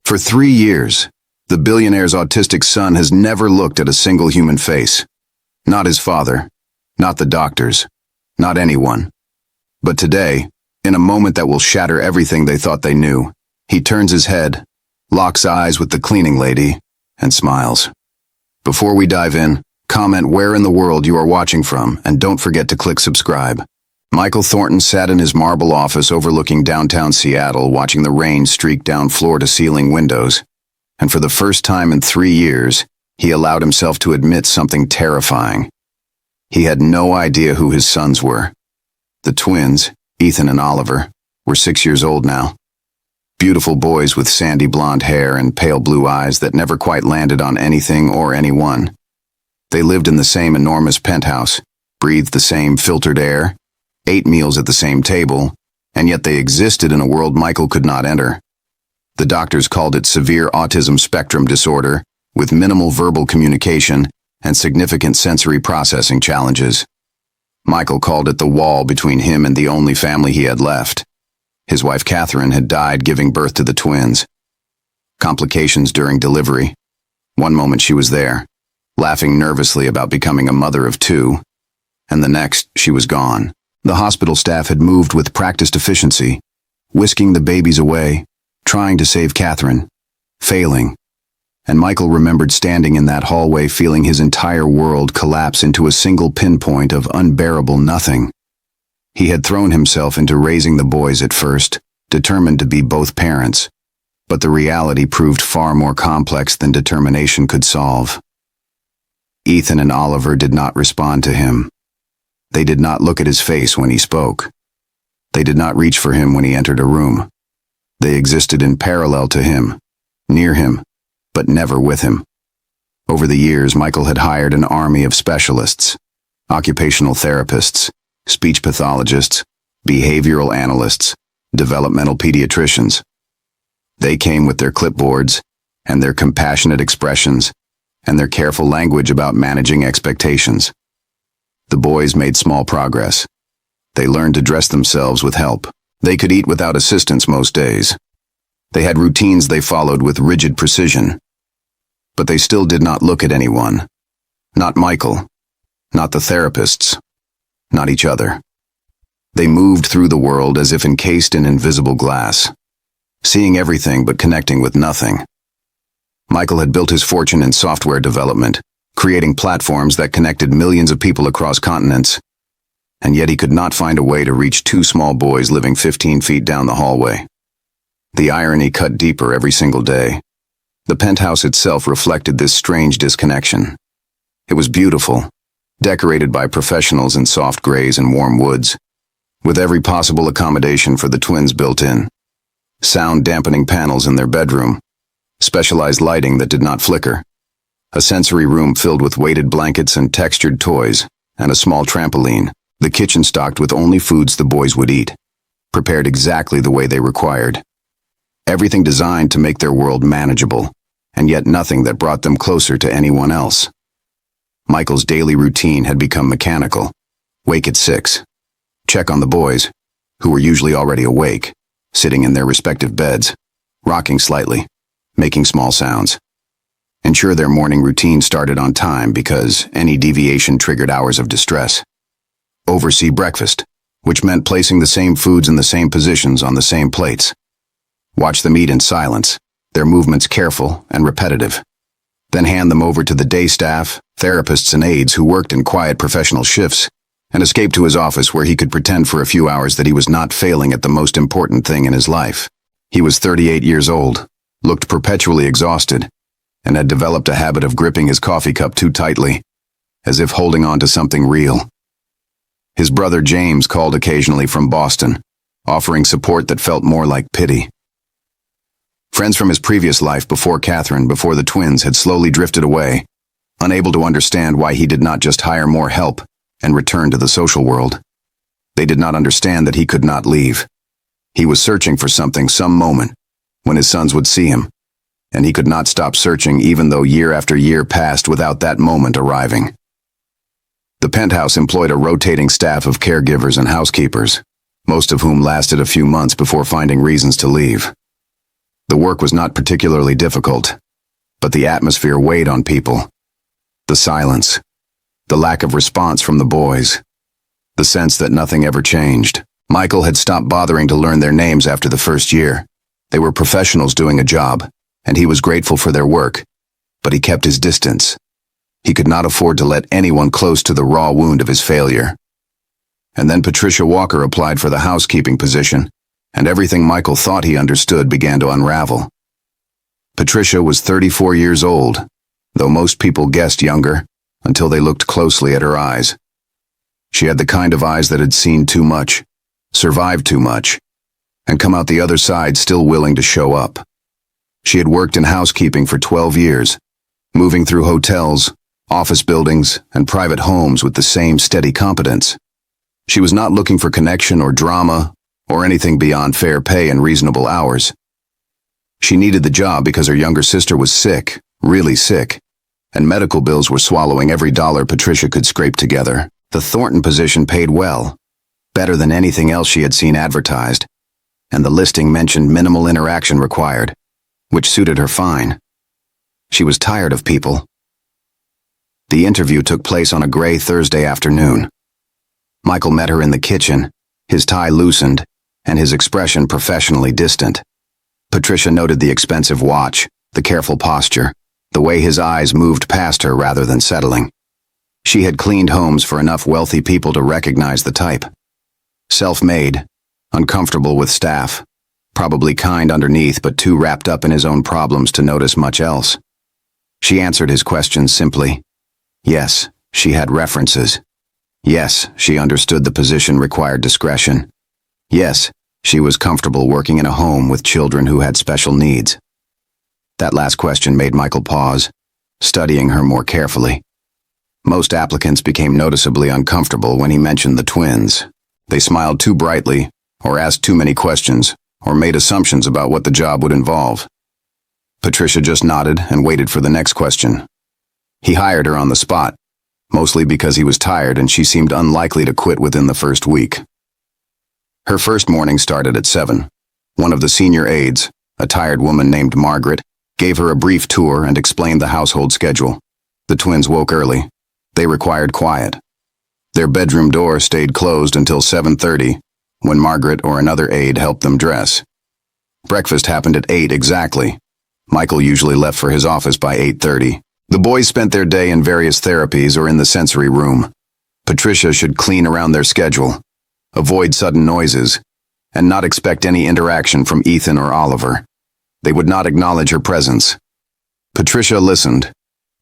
For 3 years, the billionaire's autistic son has never looked at a single human face. Not his father, not the doctors, not anyone. But today, in a moment that will shatter everything they thought they knew, he turns his head, locks eyes with the cleaning lady, and smiles. Before we dive in, comment where in the world you are watching from, and don't forget to click subscribe. Michael Thornton sat in his marble office overlooking downtown Seattle, watching the rain streak down floor-to-ceiling windows. And for the first time in 3 years, he allowed himself to admit something terrifying. He had no idea who his sons were. The twins, Ethan and Oliver, were 6 years old now. Beautiful boys with sandy blonde hair and pale blue eyes that never quite landed on anything or anyone. They lived in the same enormous penthouse, breathed the same filtered air, ate meals at the same table, and yet they existed in a world Michael could not enter. The doctors called it severe autism spectrum disorder, with minimal verbal communication and significant sensory processing challenges. Michael called it the wall between him and the only family he had left. His wife Catherine had died giving birth to the twins. Complications during delivery. One moment she was there, laughing nervously about becoming a mother of two, and the next she was gone. The hospital staff had moved with practiced efficiency, whisking the babies away, trying to save Catherine, failing. And Michael remembered standing in that hallway feeling his entire world collapse into a single pinpoint of unbearable nothing. He had thrown himself into raising the boys at first, determined to be both parents, but the reality proved far more complex than determination could solve. Ethan and Oliver did not respond to him. They did not look at his face when he spoke. They did not reach for him when he entered a room. They existed in parallel to him, near him, but never with him. Over the years, Michael had hired an army of specialists, occupational therapists, speech pathologists, behavioral analysts, developmental pediatricians. They came with their clipboards and their compassionate expressions and their careful language about managing expectations. The boys made small progress. They learned to dress themselves with help. They could eat without assistance most days. They had routines they followed with rigid precision. But they still did not look at anyone. Not Michael. Not the therapists. Not each other. They moved through the world as if encased in invisible glass, seeing everything but connecting with nothing. Michael had built his fortune in software development, creating platforms that connected millions of people across continents, and yet he could not find a way to reach two small boys living 15 feet down the hallway. The irony cut deeper every single day. The penthouse itself reflected this strange disconnection. It was beautiful, decorated by professionals in soft grays and warm woods, with every possible accommodation for the twins built in. Sound dampening panels in their bedroom, specialized lighting that did not flicker, a sensory room filled with weighted blankets and textured toys, and a small trampoline, the kitchen stocked with only foods the boys would eat, prepared exactly the way they required. Everything designed to make their world manageable, and yet nothing that brought them closer to anyone else. Michael's daily routine had become mechanical. Wake at 6. Check on the boys, who were usually already awake, sitting in their respective beds, rocking slightly, making small sounds. Ensure their morning routine started on time because any deviation triggered hours of distress. Oversee breakfast, which meant placing the same foods in the same positions on the same plates. Watch them eat in silence, their movements careful and repetitive. Then hand them over to the day staff, therapists and aides who worked in quiet professional shifts, and escape to his office where he could pretend for a few hours that he was not failing at the most important thing in his life. He was 38 years old, looked perpetually exhausted, and had developed a habit of gripping his coffee cup too tightly, as if holding on to something real. His brother James called occasionally from Boston, offering support that felt more like pity. Friends from his previous life before Catherine, before the twins, had slowly drifted away, unable to understand why he did not just hire more help and return to the social world. They did not understand that he could not leave. He was searching for something some moment when his sons would see him, and he could not stop searching even though year after year passed without that moment arriving. The penthouse employed a rotating staff of caregivers and housekeepers, most of whom lasted a few months before finding reasons to leave. The work was not particularly difficult, but the atmosphere weighed on people. The silence, the lack of response from the boys, the sense that nothing ever changed. Michael had stopped bothering to learn their names after the first year. They were professionals doing a job, and he was grateful for their work, but he kept his distance. He could not afford to let anyone close to the raw wound of his failure. And then Patricia Walker applied for the housekeeping position, and everything Michael thought he understood began to unravel. Patricia was 34 years old, though most people guessed younger, until they looked closely at her eyes. She had the kind of eyes that had seen too much, survived too much, and come out the other side still willing to show up. She had worked in housekeeping for 12 years, moving through hotels, office buildings, and private homes with the same steady competence. She was not looking for connection or drama or anything beyond fair pay and reasonable hours. She needed the job because her younger sister was sick, really sick, and medical bills were swallowing every dollar Patricia could scrape together. The Thornton position paid well, better than anything else she had seen advertised, and the listing mentioned minimal interaction required, which suited her fine. She was tired of people. The interview took place on a gray Thursday afternoon. Michael met her in the kitchen, his tie loosened, and his expression professionally distant. Patricia noted the expensive watch, the careful posture, the way his eyes moved past her rather than settling. She had cleaned homes for enough wealthy people to recognize the type. Self-made, uncomfortable with staff, probably kind underneath but too wrapped up in his own problems to notice much else. She answered his questions simply. Yes, she had references. Yes, she understood the position required discretion. Yes, she was comfortable working in a home with children who had special needs. That last question made Michael pause, studying her more carefully. Most applicants became noticeably uncomfortable when he mentioned the twins. They smiled too brightly, or asked too many questions, or made assumptions about what the job would involve. Patricia just nodded and waited for the next question. He hired her on the spot, mostly because he was tired and she seemed unlikely to quit within the first week. Her first morning started at 7. One of the senior aides, a tired woman named Margaret, gave her a brief tour and explained the household schedule. The twins woke early. They required quiet. Their bedroom door stayed closed until 7:30, when Margaret or another aide helped them dress. Breakfast happened at 8 exactly. Michael usually left for his office by 8:30. The boys spent their day in various therapies or in the sensory room. Patricia should clean around their schedule, avoid sudden noises, and not expect any interaction from Ethan or Oliver. They would not acknowledge her presence. Patricia listened,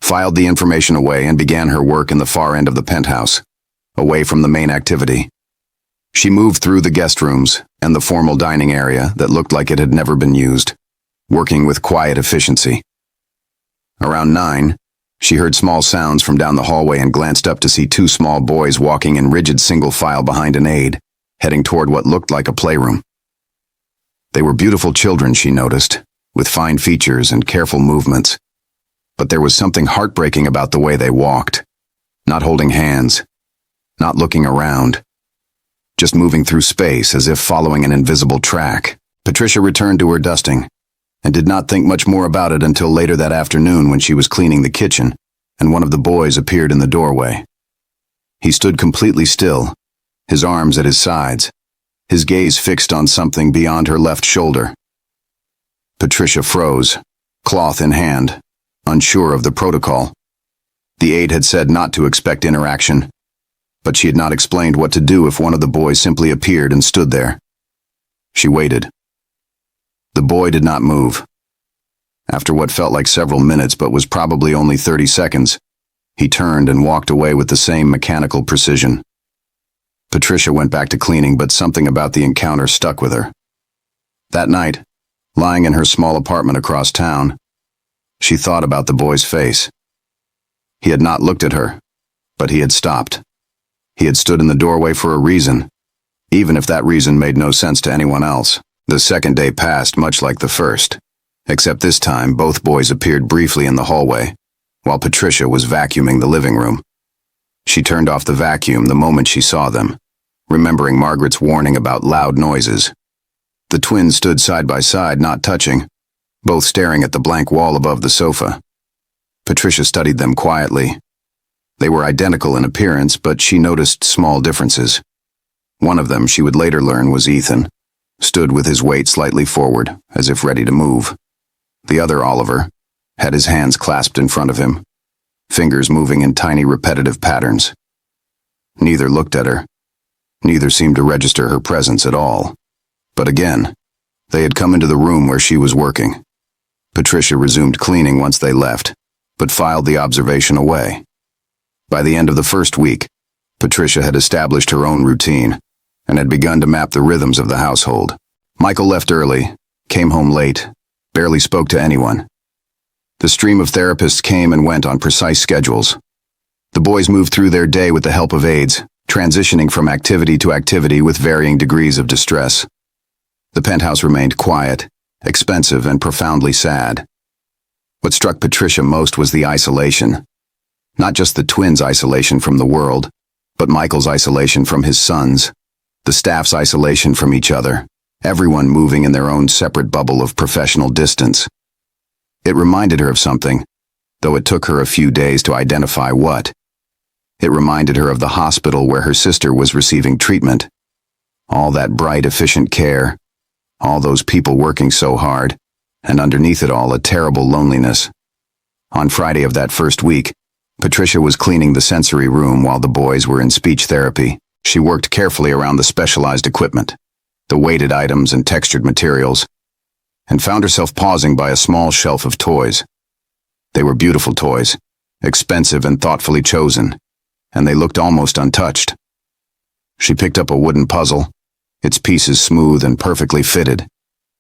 filed the information away, and began her work in the far end of the penthouse, away from the main activity. She moved through the guest rooms and the formal dining area that looked like it had never been used, working with quiet efficiency. Around 9, she heard small sounds from down the hallway and glanced up to see 2 small boys walking in rigid single file behind an aide, heading toward what looked like a playroom. They were beautiful children, she noticed, with fine features and careful movements. But there was something heartbreaking about the way they walked, not holding hands, not looking around, just moving through space as if following an invisible track. Patricia returned to her dusting, and did not think much more about it until later that afternoon when she was cleaning the kitchen, and one of the boys appeared in the doorway. He stood completely still, his arms at his sides, his gaze fixed on something beyond her left shoulder. Patricia froze, cloth in hand, unsure of the protocol. The aide had said not to expect interaction, but she had not explained what to do if one of the boys simply appeared and stood there. She waited. The boy did not move. After what felt like several minutes but was probably only 30 seconds, he turned and walked away with the same mechanical precision. Patricia went back to cleaning, but something about the encounter stuck with her. That night, lying in her small apartment across town, she thought about the boy's face. He had not looked at her, but he had stopped. He had stood in the doorway for a reason, even if that reason made no sense to anyone else. The second day passed much like the first, except this time both boys appeared briefly in the hallway, while Patricia was vacuuming the living room. She turned off the vacuum the moment she saw them, remembering Margaret's warning about loud noises. The twins stood side by side, not touching, both staring at the blank wall above the sofa. Patricia studied them quietly. They were identical in appearance, but she noticed small differences. One of them, she would later learn, was Ethan, stood with his weight slightly forward, as if ready to move. The other, Oliver, had his hands clasped in front of him, fingers moving in tiny repetitive patterns. Neither looked at her. Neither seemed to register her presence at all. But again, they had come into the room where she was working. Patricia resumed cleaning once they left, but filed the observation away. By the end of the first week, Patricia had established her own routine and had begun to map the rhythms of the household. Michael left early, came home late, barely spoke to anyone. The stream of therapists came and went on precise schedules. The boys moved through their day with the help of aides, transitioning from activity to activity with varying degrees of distress. The penthouse remained quiet, expensive, and profoundly sad. What struck Patricia most was the isolation. Not just the twins' isolation from the world, but Michael's isolation from his sons, the staff's isolation from each other, everyone moving in their own separate bubble of professional distance. It reminded her of something, though it took her a few days to identify what. It reminded her of the hospital where her sister was receiving treatment. All that bright, efficient care, all those people working so hard, and underneath it all, a terrible loneliness. On Friday of that first week, Patricia was cleaning the sensory room while the boys were in speech therapy. She worked carefully around the specialized equipment, the weighted items and textured materials, and found herself pausing by a small shelf of toys. They were beautiful toys, expensive and thoughtfully chosen, and they looked almost untouched. She picked up a wooden puzzle, its pieces smooth and perfectly fitted,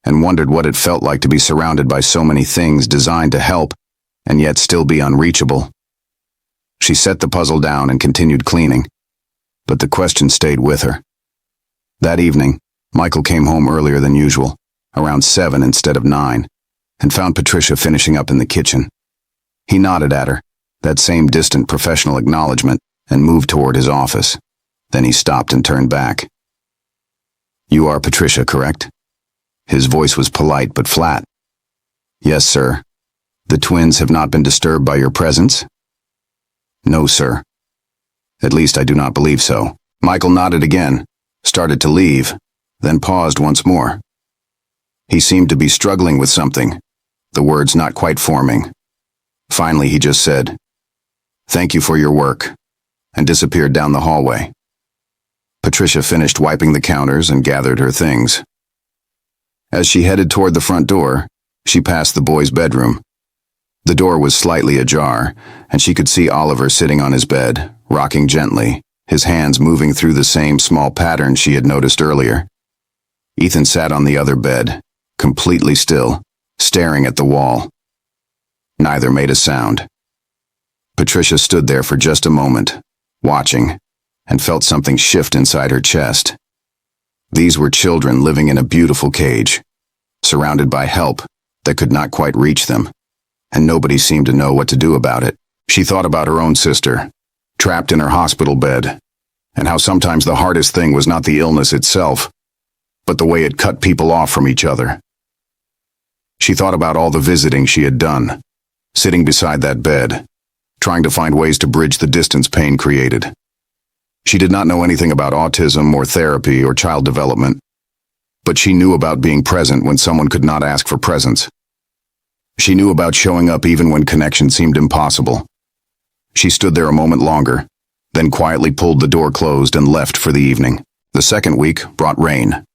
and wondered what it felt like to be surrounded by so many things designed to help, and yet still be unreachable. She set the puzzle down and continued cleaning, but the question stayed with her. That evening, Michael came home earlier than usual, around 7 instead of 9, and found Patricia finishing up in the kitchen. He nodded at her, that same distant professional acknowledgement, and moved toward his office. Then he stopped and turned back. "You are Patricia, correct?" His voice was polite but flat. "Yes, sir. The twins have not been disturbed by your presence?" "No, sir. At least I do not believe so." Michael nodded again, started to leave, then paused once more. He seemed to be struggling with something, the words not quite forming. Finally, he just said, "Thank you for your work," and disappeared down the hallway. Patricia finished wiping the counters and gathered her things. As she headed toward the front door, she passed the boys' bedroom. The door was slightly ajar, and she could see Oliver sitting on his bed, rocking gently, his hands moving through the same small pattern she had noticed earlier. Ethan sat on the other bed, completely still, staring at the wall. Neither made a sound. Patricia stood there for just a moment, watching, and felt something shift inside her chest. These were children living in a beautiful cage, surrounded by help that could not quite reach them, and nobody seemed to know what to do about it. She thought about her own sister, trapped in her hospital bed, and how sometimes the hardest thing was not the illness itself, but the way it cut people off from each other. She thought about all the visiting she had done, sitting beside that bed, trying to find ways to bridge the distance pain created. She did not know anything about autism or therapy or child development, but she knew about being present when someone could not ask for presence. She knew about showing up even when connection seemed impossible. She stood there a moment longer, then quietly pulled the door closed and left for the evening. The second week brought rain,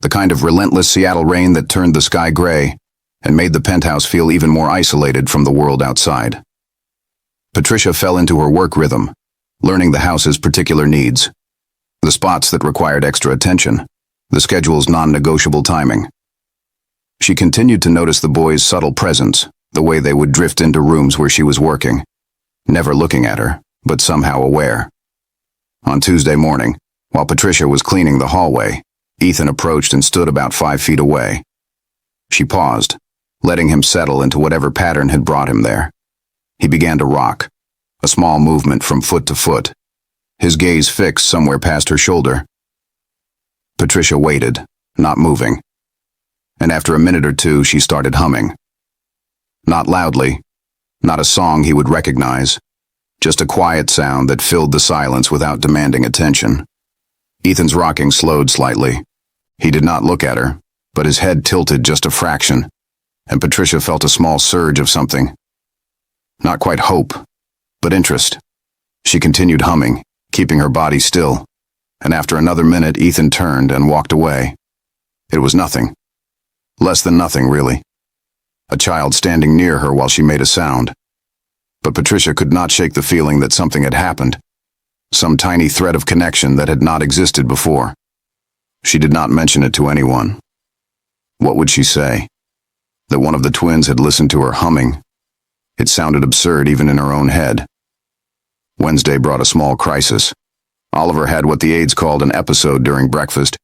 the kind of relentless Seattle rain that turned the sky gray and made the penthouse feel even more isolated from the world outside. Patricia fell into her work rhythm, learning the house's particular needs, the spots that required extra attention, the schedule's non-negotiable timing. She continued to notice the boys' subtle presence, the way they would drift into rooms where she was working, never looking at her, but somehow aware. On Tuesday morning, while Patricia was cleaning the hallway, Ethan approached and stood about 5 feet away. She paused, letting him settle into whatever pattern had brought him there. He began to rock, a small movement from foot to foot, his gaze fixed somewhere past her shoulder. Patricia waited, not moving, and after a minute or two she started humming, Not loudly, not a song he would recognize, just a quiet sound that filled the silence without demanding attention. Ethan's rocking slowed slightly. He did not look at her, but his head tilted just a fraction, and Patricia felt a small surge of something. Not quite hope, but interest. She continued humming, keeping her body still, and after another minute Ethan turned and walked away. It was nothing. Less than nothing, really. A child standing near her while she made a sound. But Patricia could not shake the feeling that something had happened. Some tiny thread of connection that had not existed before. She did not mention it to anyone. What would she say? That one of the twins had listened to her humming. It sounded absurd even in her own head. Wednesday brought a small crisis. Oliver had what the aides called an episode during breakfast.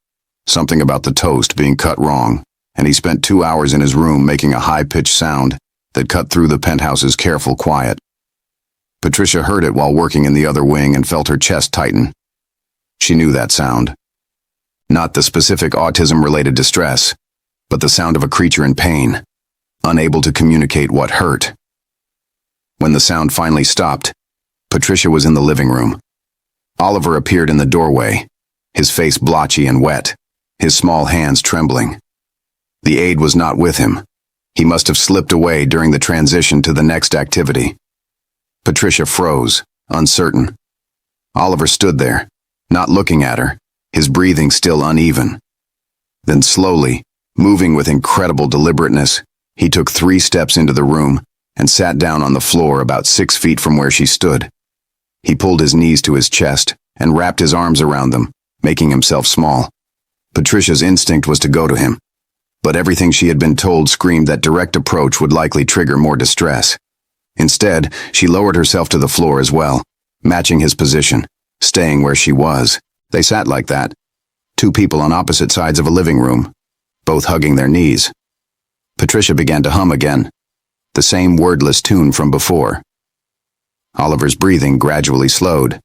Something about the toast being cut wrong, and he spent 2 hours in his room making a high-pitched sound that cut through the penthouse's careful quiet. Patricia heard it while working in the other wing and felt her chest tighten. She knew that sound. Not the specific autism-related distress, but the sound of a creature in pain, unable to communicate what hurt. When the sound finally stopped, Patricia was in the living room. Oliver appeared in the doorway, his face blotchy and wet, his small hands trembling. The aide was not with him. He must have slipped away during the transition to the next activity. Patricia froze, uncertain. Oliver stood there, not looking at her, his breathing still uneven. Then slowly, moving with incredible deliberateness, he took 3 steps into the room and sat down on the floor about 6 feet from where she stood. He pulled his knees to his chest and wrapped his arms around them, making himself small. Patricia's instinct was to go to him, but everything she had been told screamed that direct approach would likely trigger more distress. Instead, she lowered herself to the floor as well, matching his position, staying where she was. They sat like that, 2 people on opposite sides of a living room, both hugging their knees. Patricia began to hum again, the same wordless tune from before. Oliver's breathing gradually slowed.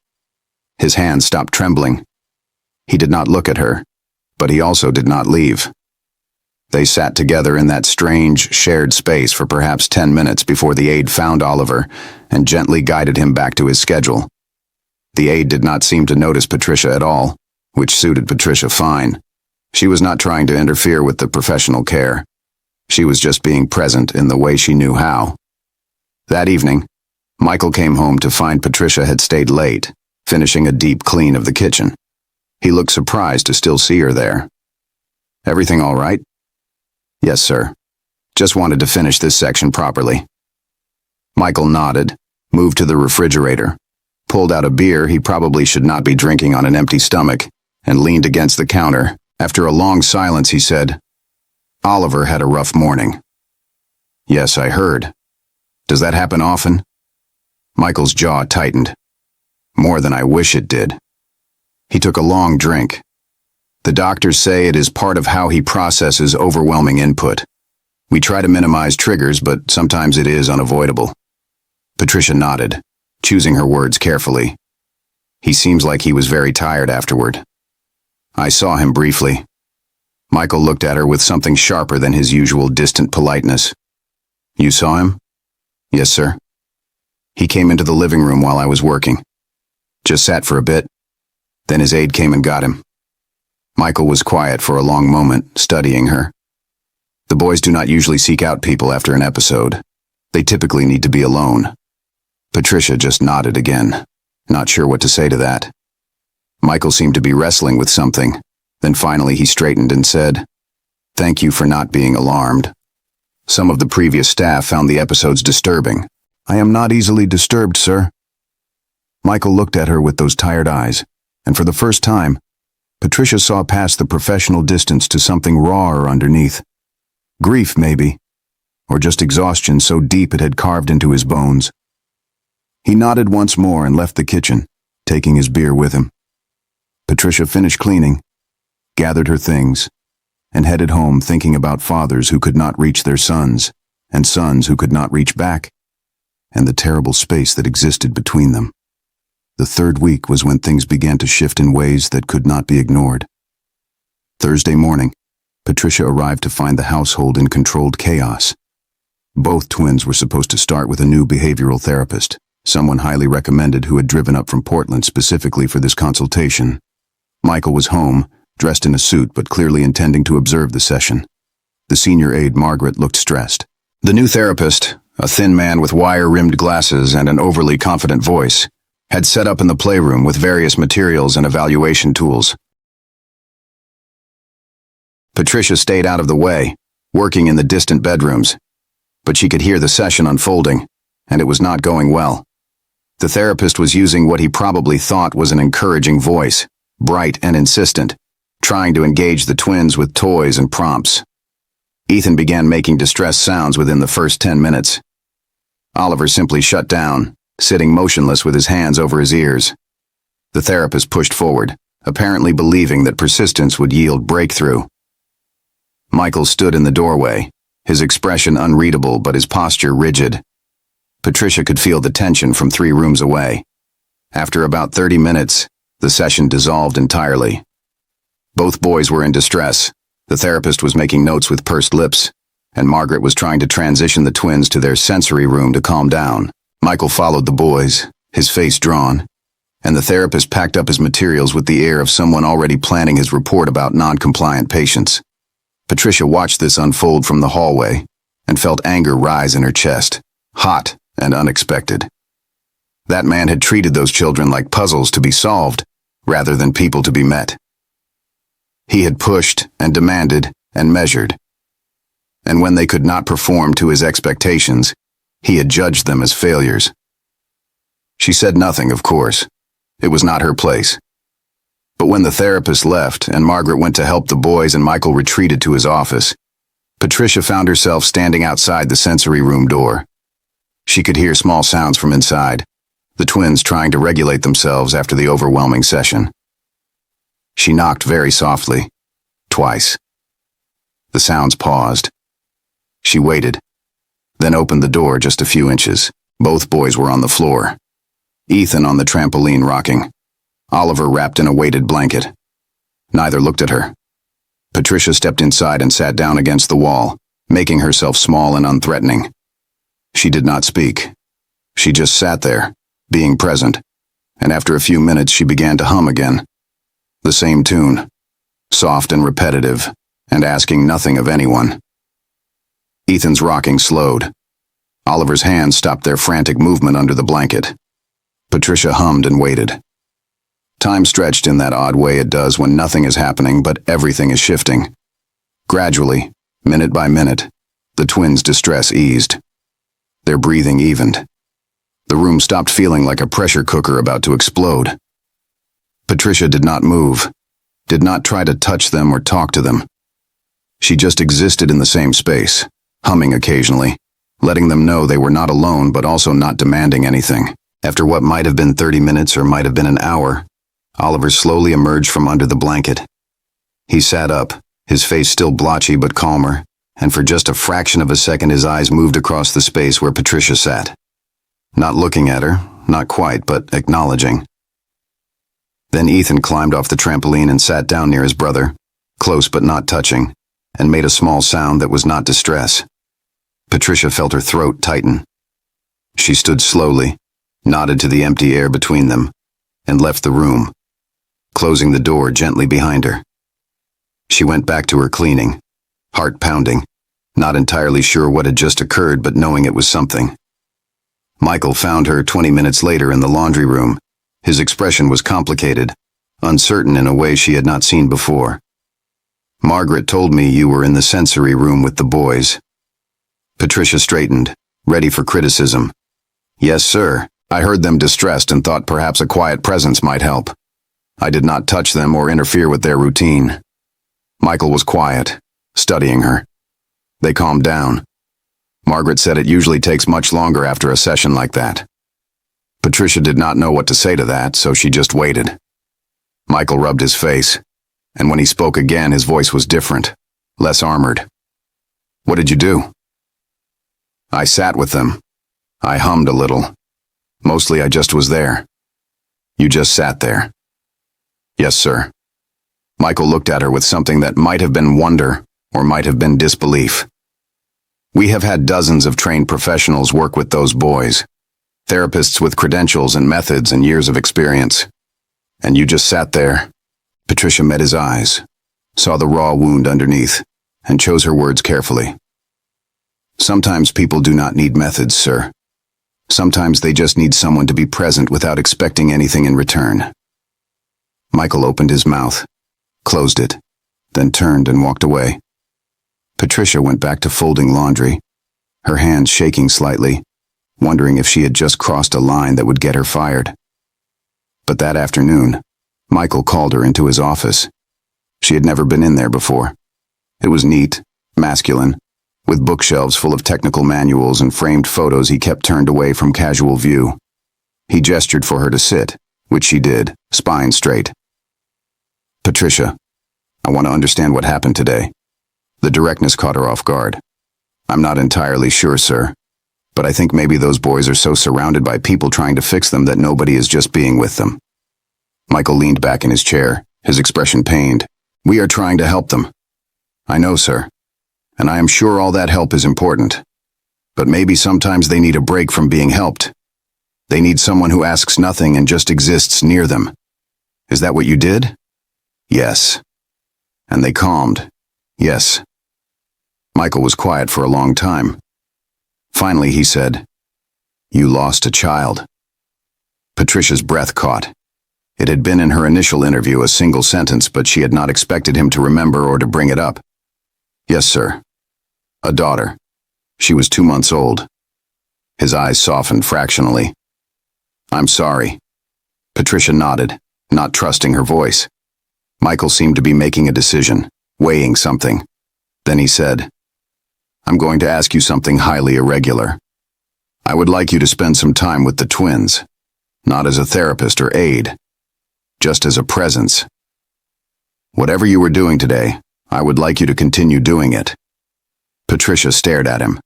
His hands stopped trembling. He did not look at her, but he also did not leave. They sat together in that strange, shared space for perhaps 10 minutes before the aide found Oliver and gently guided him back to his schedule. The aide did not seem to notice Patricia at all, which suited Patricia fine. She was not trying to interfere with the professional care. She was just being present in the way she knew how. That evening, Michael came home to find Patricia had stayed late, finishing a deep clean of the kitchen. He looked surprised to still see her there. "Everything all right?" "Yes, sir. Just wanted to finish this section properly." Michael nodded, moved to the refrigerator, pulled out a beer he probably should not be drinking on an empty stomach, and leaned against the counter. After a long silence, he said, "Oliver had a rough morning." "Yes, I heard. Does that happen often?" Michael's jaw tightened. "More than I wish it did." He took a long drink. "The doctors say it is part of how he processes overwhelming input. We try to minimize triggers, but sometimes it is unavoidable." Patricia nodded, choosing her words carefully. "He seems like he was very tired afterward." "I saw him briefly." Michael looked at her with something sharper than his usual distant politeness. "You saw him?" "Yes, sir. He came into the living room while I was working. Just sat for a bit. Then his aide came and got him." Michael was quiet for a long moment, studying her. The boys do not usually seek out people after an episode. They typically need to be alone. Patricia just nodded again, not sure what to say to that. Michael seemed to be wrestling with something. Then finally he straightened and said, "Thank you for not being alarmed. Some of the previous staff found the episodes disturbing." "I am not easily disturbed, sir." Michael looked at her with those tired eyes, and for the first time, Patricia saw past the professional distance to something rawer underneath. Grief, maybe, or just exhaustion so deep it had carved into his bones. He nodded once more and left the kitchen, taking his beer with him. Patricia finished cleaning, gathered her things, and headed home thinking about fathers who could not reach their sons, and sons who could not reach back, and the terrible space that existed between them. The 3rd week was when things began to shift in ways that could not be ignored. Thursday morning, Patricia arrived to find the household in controlled chaos. Both twins were supposed to start with a new behavioral therapist, someone highly recommended who had driven up from Portland specifically for this consultation. Michael was home, dressed in a suit but clearly intending to observe the session. The senior aide, Margaret, looked stressed. The new therapist, a thin man with wire-rimmed glasses and an overly confident voice, had set up in the playroom with various materials and evaluation tools. Patricia stayed out of the way, working in the distant bedrooms, but she could hear the session unfolding, and it was not going well. The therapist was using what he probably thought was an encouraging voice, bright and insistent, trying to engage the twins with toys and prompts. Ethan began making distressed sounds within the first 10 minutes. Oliver simply shut down, sitting motionless with his hands over his ears. The therapist pushed forward, apparently believing that persistence would yield breakthrough. Michael stood in the doorway, his expression unreadable but his posture rigid. Patricia could feel the tension from 3 rooms away. After about 30 minutes, the session dissolved entirely. Both boys were in distress. The therapist was making notes with pursed lips, and Margaret was trying to transition the twins to their sensory room to calm down. Michael followed the boys, his face drawn, and the therapist packed up his materials with the air of someone already planning his report about non-compliant patients. Patricia watched this unfold from the hallway and felt anger rise in her chest, hot and unexpected. That man had treated those children like puzzles to be solved, rather than people to be met. He had pushed and demanded and measured. And when they could not perform to his expectations, he had judged them as failures. She said nothing, of course. It was not her place. But when the therapist left and Margaret went to help the boys and Michael retreated to his office, Patricia found herself standing outside the sensory room door. She could hear small sounds from inside, the twins trying to regulate themselves after the overwhelming session. She knocked very softly, twice. The sounds paused. She waited, then opened the door just a few inches. Both boys were on the floor. Ethan on the trampoline rocking. Oliver wrapped in a weighted blanket. Neither looked at her. Patricia stepped inside and sat down against the wall, making herself small and unthreatening. She did not speak. She just sat there, being present, and after a few minutes she began to hum again. The same tune, soft and repetitive, and asking nothing of anyone. Ethan's rocking slowed. Oliver's hands stopped their frantic movement under the blanket. Patricia hummed and waited. Time stretched in that odd way it does when nothing is happening but everything is shifting. Gradually, minute by minute, the twins' distress eased. Their breathing evened. The room stopped feeling like a pressure cooker about to explode. Patricia did not move, did not try to touch them or talk to them. She just existed in the same space, humming occasionally, letting them know they were not alone but also not demanding anything. After what might have been 30 minutes or might have been an hour, Oliver slowly emerged from under the blanket. He sat up, his face still blotchy but calmer, and for just a fraction of a second his eyes moved across the space where Patricia sat. Not looking at her, not quite, but acknowledging. Then Ethan climbed off the trampoline and sat down near his brother, close but not touching, and made a small sound that was not distress. Patricia felt her throat tighten. She stood slowly, nodded to the empty air between them, and left the room, closing the door gently behind her. She went back to her cleaning, heart pounding, not entirely sure what had just occurred but knowing it was something. Michael found her 20 minutes later in the laundry room. His expression was complicated, uncertain in a way she had not seen before. "Margaret told me you were in the sensory room with the boys." Patricia straightened, ready for criticism. "Yes, sir. I heard them distressed and thought perhaps a quiet presence might help. I did not touch them or interfere with their routine." Michael was quiet, studying her. They calmed down. Margaret said it usually takes much longer after a session like that. Patricia did not know what to say to that, so she just waited. Michael rubbed his face, and when he spoke again, his voice was different, less armored. "What did you do?" "I sat with them. I hummed a little. Mostly I just was there." "You just sat there?" "Yes, sir." Michael looked at her with something that might have been wonder or might have been disbelief. We have had dozens of trained professionals work with those boys. Therapists with credentials and methods and years of experience. And you just sat there. Patricia met his eyes, saw the raw wound underneath, and chose her words carefully. Sometimes people do not need methods, sir. Sometimes they just need someone to be present without expecting anything in return. Michael opened his mouth, closed it, then turned and walked away. Patricia went back to folding laundry, her hands shaking slightly, wondering if she had just crossed a line that would get her fired. But that afternoon, Michael called her into his office. She had never been in there before. It was neat, masculine, with bookshelves full of technical manuals and framed photos he kept turned away from casual view. He gestured for her to sit, which she did, spine straight. Patricia, I want to understand what happened today. The directness caught her off guard. I'm not entirely sure, sir, but I think maybe those boys are so surrounded by people trying to fix them that nobody is just being with them. Michael leaned back in his chair, his expression pained. We are trying to help them. I know, sir, and I am sure all that help is important. But maybe sometimes they need a break from being helped. They need someone who asks nothing and just exists near them. Is that what you did? Yes. And they calmed. Yes. Michael was quiet for a long time. Finally, he said, You lost a child. Patricia's breath caught. It had been in her initial interview a single sentence, but she had not expected him to remember or to bring it up. Yes, sir. A daughter. She was 2 months old. His eyes softened fractionally. I'm sorry. Patricia nodded, not trusting her voice. Michael seemed to be making a decision, weighing something. Then he said, I'm going to ask you something highly irregular. I would like you to spend some time with the twins, not as a therapist or aide, just as a presence. Whatever you were doing today, I would like you to continue doing it. Patricia stared at him.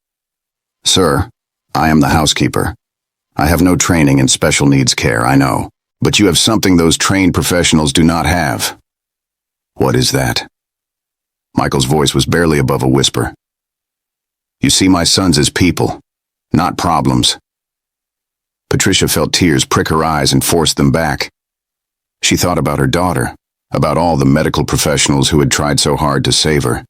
Sir, I am the housekeeper. I have no training in special needs care, I know, but you have something those trained professionals do not have. What is that? Michael's voice was barely above a whisper. You see my sons as people, not problems. Patricia felt tears prick her eyes and forced them back. She thought about her daughter, about all the medical professionals who had tried so hard to save her,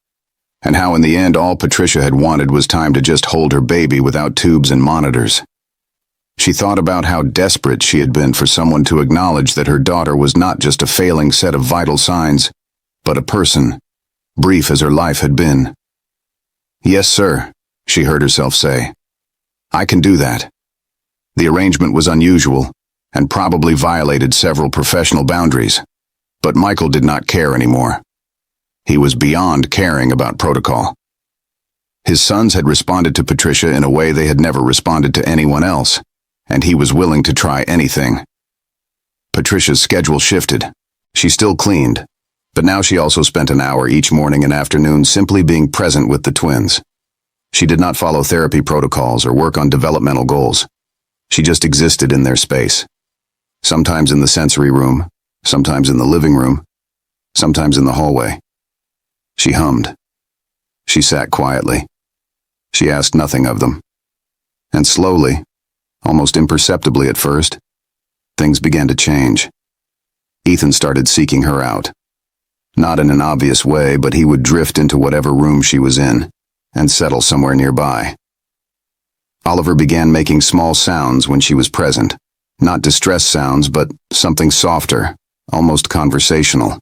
and how in the end all Patricia had wanted was time to just hold her baby without tubes and monitors. She thought about how desperate she had been for someone to acknowledge that her daughter was not just a failing set of vital signs, but a person, brief as her life had been. Yes, sir, she heard herself say. I can do that. The arrangement was unusual, and probably violated several professional boundaries, but Michael did not care anymore. He was beyond caring about protocol. His sons had responded to Patricia in a way they had never responded to anyone else, and he was willing to try anything. Patricia's schedule shifted. She still cleaned, but now she also spent an hour each morning and afternoon simply being present with the twins. She did not follow therapy protocols or work on developmental goals. She just existed in their space. Sometimes in the sensory room, sometimes in the living room, sometimes in the hallway. She hummed. She sat quietly. She asked nothing of them. And slowly, almost imperceptibly at first, things began to change. Ethan started seeking her out. Not in an obvious way, but he would drift into whatever room she was in and settle somewhere nearby. Oliver began making small sounds when she was present. Not distress sounds, but something softer, almost conversational.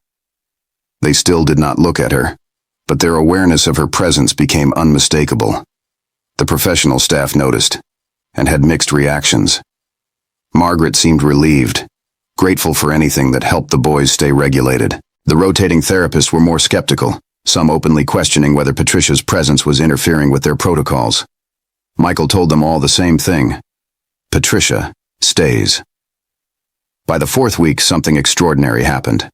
They still did not look at her, but their awareness of her presence became unmistakable. The professional staff noticed, and had mixed reactions. Margaret seemed relieved, grateful for anything that helped the boys stay regulated. The rotating therapists were more skeptical, some openly questioning whether Patricia's presence was interfering with their protocols. Michael told them all the same thing. Patricia stays. By the 4th week, something extraordinary happened.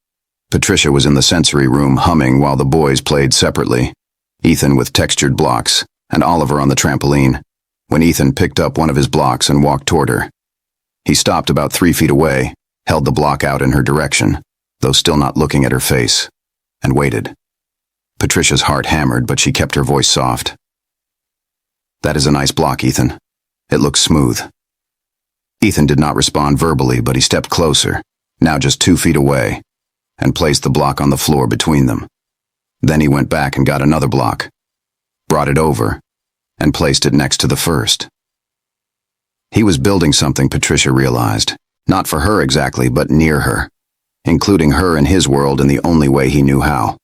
Patricia was in the sensory room humming while the boys played separately, Ethan with textured blocks, and Oliver on the trampoline, when Ethan picked up one of his blocks and walked toward her. He stopped about 3 feet away, held the block out in her direction, though still not looking at her face, and waited. Patricia's heart hammered, but she kept her voice soft. "That is a nice block, Ethan. It looks smooth." Ethan did not respond verbally, but he stepped closer, now just 2 feet away, and placed the block on the floor between them. Then he went back and got another block, brought it over, and placed it next to the first. He was building something, Patricia realized, not for her exactly, but near her, including her in his world in the only way he knew how.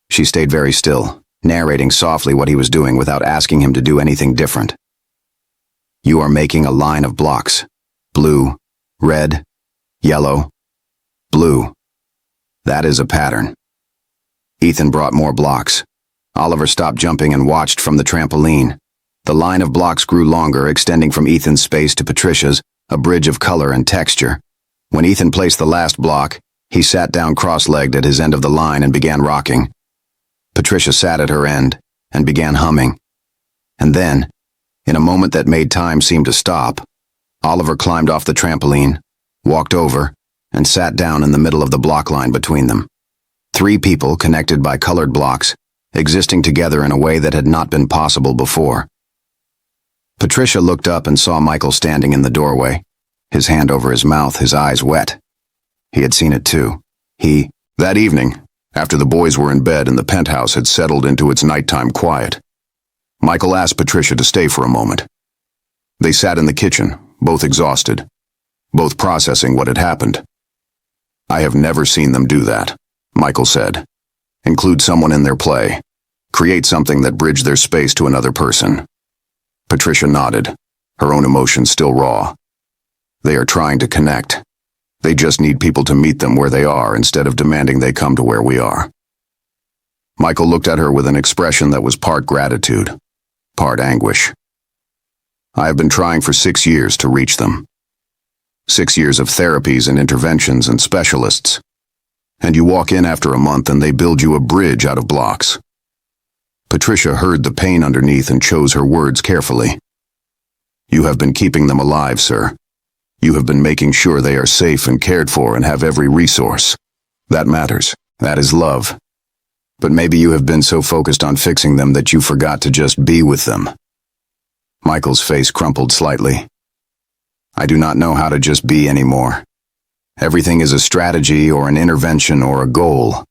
She stayed very still, narrating softly what he was doing without asking him to do anything different. "You are making a line of blocks. Blue, red, yellow, blue. That is a pattern." Ethan brought more blocks. Oliver stopped jumping and watched from the trampoline. The line of blocks grew longer, extending from Ethan's space to Patricia's, a bridge of color and texture. When Ethan placed the last block, he sat down cross-legged at his end of the line and began rocking. Patricia sat at her end and began humming. And then, in a moment that made time seem to stop, Oliver climbed off the trampoline, walked over, and sat down in the middle of the block line between them. 3 people connected by colored blocks, existing together in a way that had not been possible before. Patricia looked up and saw Michael standing in the doorway, his hand over his mouth, his eyes wet. He had seen it too. That evening, after the boys were in bed and the penthouse had settled into its nighttime quiet, Michael asked Patricia to stay for a moment. They sat in the kitchen, both exhausted, both processing what had happened. "I have never seen them do that," Michael said. "Include someone in their play. Create something that bridged their space to another person." Patricia nodded, her own emotions still raw. "They are trying to connect. They just need people to meet them where they are instead of demanding they come to where we are." Michael looked at her with an expression that was part gratitude, part anguish. "I have been trying for 6 years to reach them. 6 years of therapies and interventions and specialists. And you walk in after a month and they build you a bridge out of blocks." Patricia heard the pain underneath and chose her words carefully. "You have been keeping them alive, sir. You have been making sure they are safe and cared for and have every resource. That matters. That is love. But maybe you have been so focused on fixing them that you forgot to just be with them." Michael's face crumpled slightly. "I do not know how to just be anymore. Everything is a strategy or an intervention or a goal.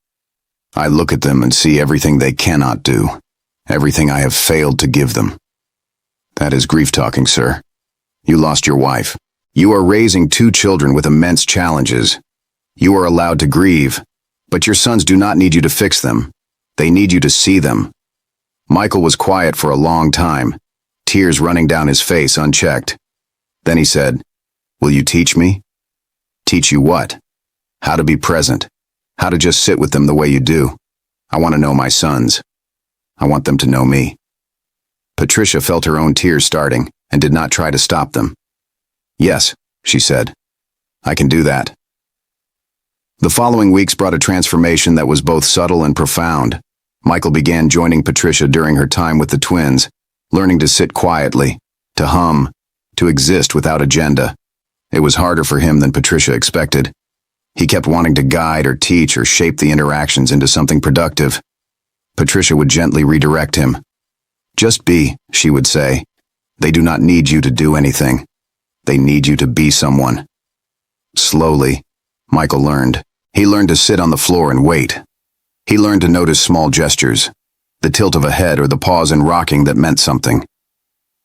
I look at them and see everything they cannot do, everything I have failed to give them." "That is grief talking, sir. You lost your wife. You are raising 2 children with immense challenges. You are allowed to grieve, but your sons do not need you to fix them. They need you to see them." Michael was quiet for a long time, tears running down his face unchecked. Then he said, "Will you teach me?" "Teach you what?" "How to be present. How to just sit with them the way you do. I want to know my sons. I want them to know me." Patricia felt her own tears starting and did not try to stop them. "Yes," she said. "I can do that." The following weeks brought a transformation that was both subtle and profound. Michael began joining Patricia during her time with the twins, learning to sit quietly, to hum, to exist without agenda. It was harder for him than Patricia expected. He kept wanting to guide or teach or shape the interactions into something productive. Patricia would gently redirect him. "Just be," she would say. "They do not need you to do anything. They need you to be someone." Slowly, Michael learned. He learned to sit on the floor and wait. He learned to notice small gestures, the tilt of a head or the pause in rocking that meant something.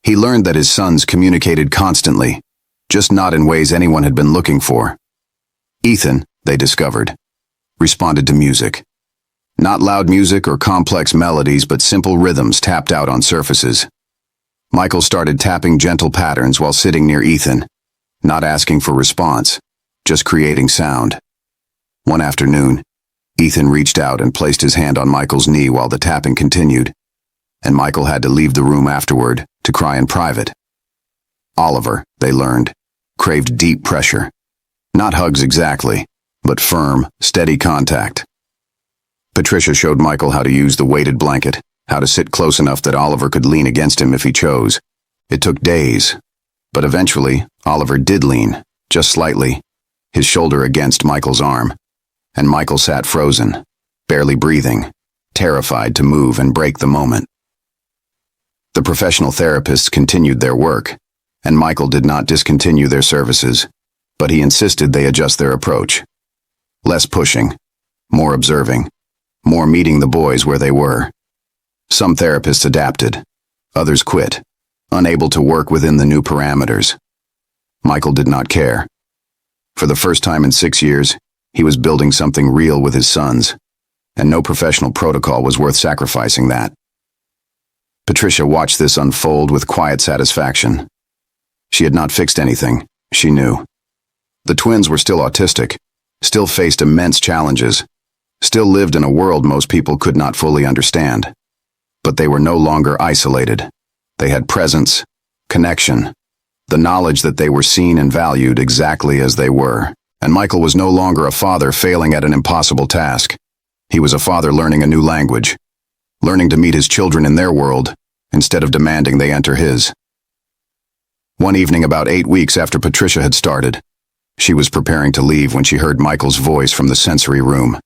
He learned that his sons communicated constantly, just not in ways anyone had been looking for. Ethan, they discovered, responded to music. Not loud music or complex melodies, but simple rhythms tapped out on surfaces. Michael started tapping gentle patterns while sitting near Ethan, not asking for response, just creating sound. One afternoon, Ethan reached out and placed his hand on Michael's knee while the tapping continued, and Michael had to leave the room afterward to cry in private. Oliver, they learned, craved deep pressure. Not hugs exactly, but firm, steady contact. Patricia showed Michael how to use the weighted blanket, how to sit close enough that Oliver could lean against him if he chose. It took days, but eventually Oliver did lean, just slightly, his shoulder against Michael's arm, and Michael sat frozen, barely breathing, terrified to move and break the moment. The professional therapists continued their work, and Michael did not discontinue their services, but he insisted they adjust their approach. Less pushing, more observing, more meeting the boys where they were. Some therapists adapted, others quit, unable to work within the new parameters. Michael did not care. For the first time in 6 years, he was building something real with his sons, and no professional protocol was worth sacrificing that. Patricia watched this unfold with quiet satisfaction. She had not fixed anything, she knew. The twins were still autistic, still faced immense challenges, still lived in a world most people could not fully understand. But they were no longer isolated. They had presence, connection, the knowledge that they were seen and valued exactly as they were. And Michael was no longer a father failing at an impossible task. He was a father learning a new language, learning to meet his children in their world, instead of demanding they enter his. One evening about 8 weeks after Patricia had started, she was preparing to leave when she heard Michael's voice from the sensory room.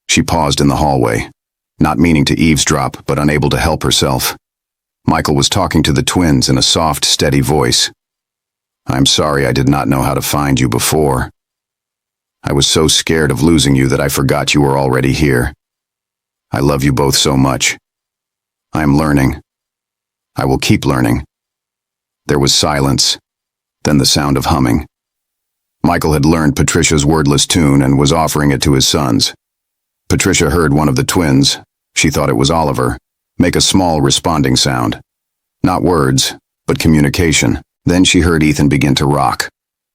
She paused in the hallway, not meaning to eavesdrop but unable to help herself. Michael was talking to the twins in a soft, steady voice. "I'm sorry I did not know how to find you before. I was so scared of losing you that I forgot you were already here. I love you both so much. I am learning. I will keep learning." There was silence, then the sound of humming. Michael had learned Patricia's wordless tune and was offering it to his sons. Patricia heard one of the twins, she thought it was Oliver, make a small responding sound. Not words, but communication. Then she heard Ethan begin to rock.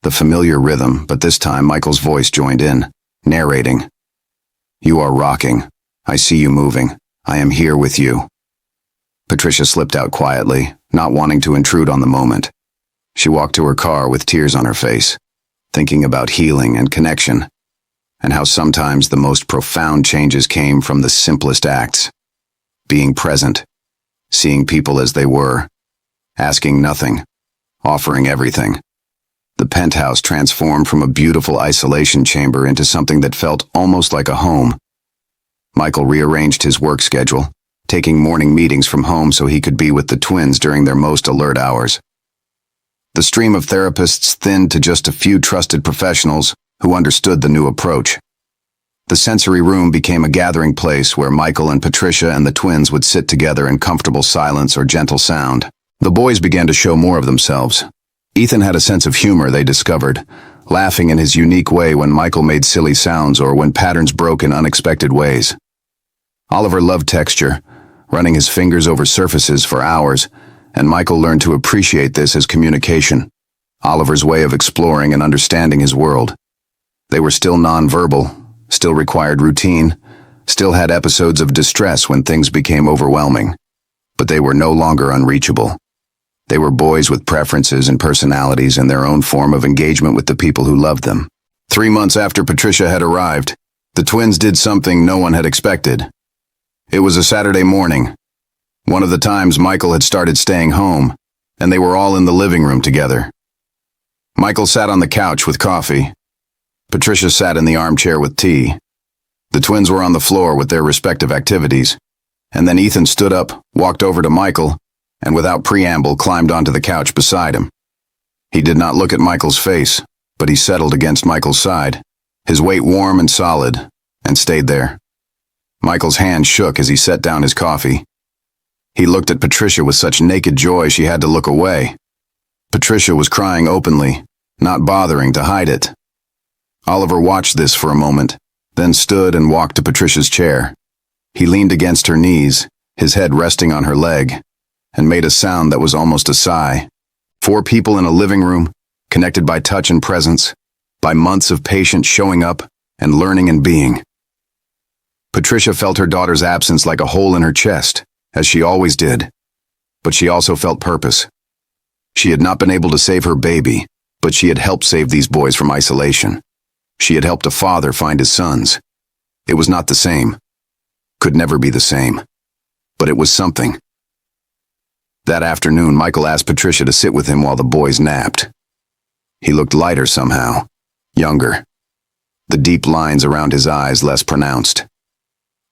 The familiar rhythm, but this time Michael's voice joined in, narrating. "You are rocking. I see you moving. I am here with you." Patricia slipped out quietly, not wanting to intrude on the moment. She walked to her car with tears on her face, thinking about healing and connection, and how sometimes the most profound changes came from the simplest acts. Being present, seeing people as they were, asking nothing, offering everything. The penthouse transformed from a beautiful isolation chamber into something that felt almost like a home. Michael rearranged his work schedule, taking morning meetings from home so he could be with the twins during their most alert hours. The stream of therapists thinned to just a few trusted professionals who understood the new approach. The sensory room became a gathering place where Michael and Patricia and the twins would sit together in comfortable silence or gentle sound. The boys began to show more of themselves. Ethan had a sense of humor, they discovered, laughing in his unique way when Michael made silly sounds or when patterns broke in unexpected ways. Oliver loved texture, running his fingers over surfaces for hours, and Michael learned to appreciate this as communication, Oliver's way of exploring and understanding his world. They were still nonverbal, still required routine, still had episodes of distress when things became overwhelming, but they were no longer unreachable. They were boys with preferences and personalities and their own form of engagement with the people who loved them. 3 months after Patricia had arrived, the twins did something no one had expected. It was a Saturday morning, one of the times Michael had started staying home, and they were all in the living room together. Michael sat on the couch with coffee. Patricia sat in the armchair with tea. The twins were on the floor with their respective activities, and then Ethan stood up, walked over to Michael, and without preamble climbed onto the couch beside him. He did not look at Michael's face, but he settled against Michael's side, his weight warm and solid, and stayed there. Michael's hand shook as he set down his coffee. He looked at Patricia with such naked joy she had to look away. Patricia was crying openly, not bothering to hide it. Oliver watched this for a moment, then stood and walked to Patricia's chair. He leaned against her knees, his head resting on her leg, and made a sound that was almost a sigh. 4 people in a living room, connected by touch and presence, by months of patient showing up and learning and being. Patricia felt her daughter's absence like a hole in her chest, as she always did. But she also felt purpose. She had not been able to save her baby, but she had helped save these boys from isolation. She had helped a father find his sons. It was not the same. Could never be the same. But it was something. That afternoon, Michael asked Patricia to sit with him while the boys napped. He looked lighter somehow, younger. The deep lines around his eyes less pronounced.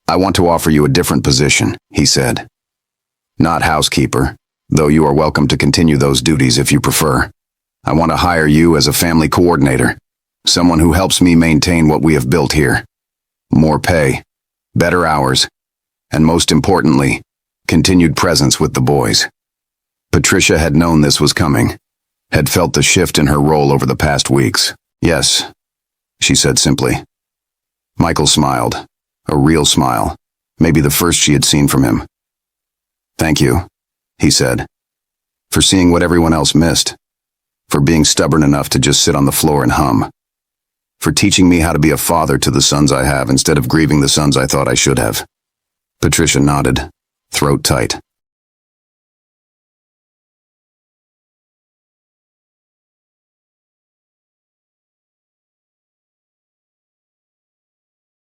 "I want to offer you a different position," he said. "Not housekeeper, though you are welcome to continue those duties if you prefer. I want to hire you as a family coordinator, someone who helps me maintain what we have built here. More pay, better hours, and most importantly, continued presence with the boys. Patricia had known this was coming, had felt the shift in her role over the past weeks. Yes, she said simply. Michael smiled, a real smile, maybe the first she had seen from him. Thank you, he said, for seeing what everyone else missed, for being stubborn enough to just sit on the floor and hum, for teaching me how to be a father to the sons I have instead of grieving the sons I thought I should have. Patricia nodded, throat tight.